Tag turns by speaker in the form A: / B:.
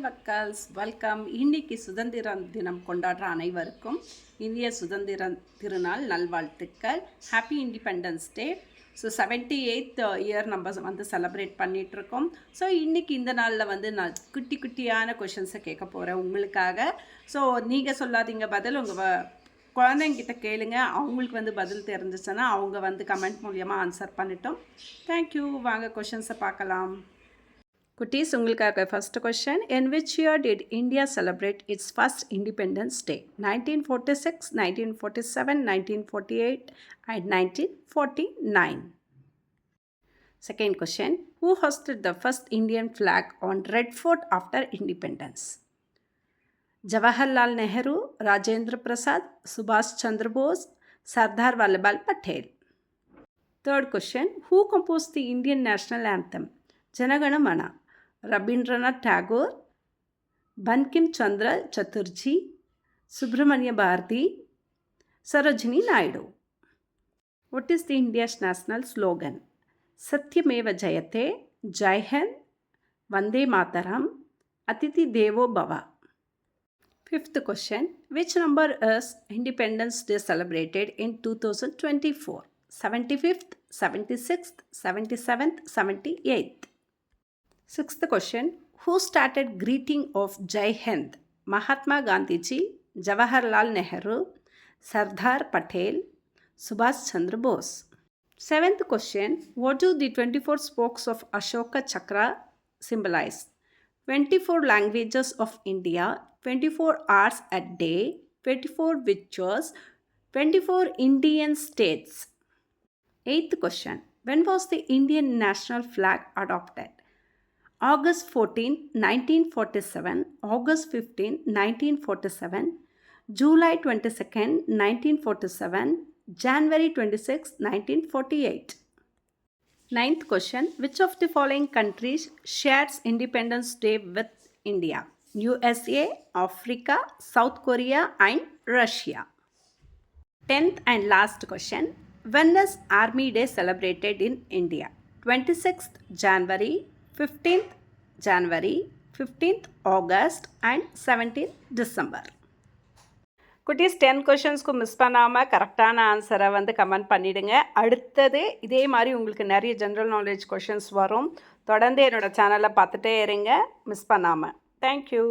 A: வக்கல்ஸ் welcome. இன்னைக்கு சுதந்திர தினம் கொண்டாடுற அனைவருக்கும் இந்திய சுதந்திர திருநாள் நல்வாழ்த்துக்கள். Happy independence day. So 78th year நம்ம வந்து செலிப்ரேட் பண்ணிகிட்ருக்கோம். ஸோ இன்றைக்கி இந்த நாளில் வந்து நான் குட்டி குட்டியான கொஷின்ஸை கேட்க போகிறேன் உங்களுக்காக. ஸோ நீங்கள் சொல்லாதீங்க பதில், உங்கள் குழந்தைங்கிட்ட கேளுங்க. அவங்களுக்கு வந்து பதில் தெரிஞ்சிச்சுன்னா அவங்க வந்து கமெண்ட் மூலியமாக ஆன்சர் பண்ணிட்டோம். தேங்க்யூ. வாங்க கொஷின்ஸை பார்க்கலாம். குட்டீஸ், உங்களுக்காக first question. In which year did India celebrate its first Independence Day? 1946, 1947, 1948 and 1949. Second question. Who hosted the first Indian flag on Red Fort after independence? Jawaharlal Nehru, Rajendra Prasad, Subhash Chandra Bose, Sardar Vallabhbhai Patel. Third question. Who composed the Indian national anthem? Janagana Mana, Rabindranath Tagore, Bankim Chandra Chatterjee, Subramanya Bharati, Sarojini Naidu. What is the India's national slogan? Satyameva Jayate, Jai Hind, Vande Mataram, Atiti Devo Bhava. Fifth question. Which number is Independence Day celebrated in 2024? 75th, 76th, 77th, 78th. Sixth question. Who started greeting of Jai Hind? Mahatma Gandhi ji, Jawaharlal Nehru, Sardar Patel, Subhash Chandra Bose. Seventh question. What do the 24 spokes of Ashoka Chakra symbolize? 24 languages of India, 24 hours a day, 24 witches, 24 Indian states. Eighth question. When was the Indian national flag adopted? August 14, 1947, August 15, 1947, July 22, 1947, January 26, 1948. Ninth question. Which of the following countries shares Independence Day with India? USA, Africa, South Korea and Russia. 10th and last question. When is Army Day celebrated in India? 26th January, 15th January, 15th August and 17th December. குட்டீஸ், 10 கொஷின்ஸ்க்கு miss பண்ணாமல் கரெக்டான ஆன்சரை வந்து comment பண்ணிவிடுங்க. அடுத்தது இதே மாதிரி உங்களுக்கு நிறைய ஜென்ரல் நாலேஜ் கொஷின்ஸ் வரும். தொடர்ந்து என்னோடய சேனலை பார்த்துட்டே இருங்க, மிஸ் பண்ணாமல். தேங்க்யூ.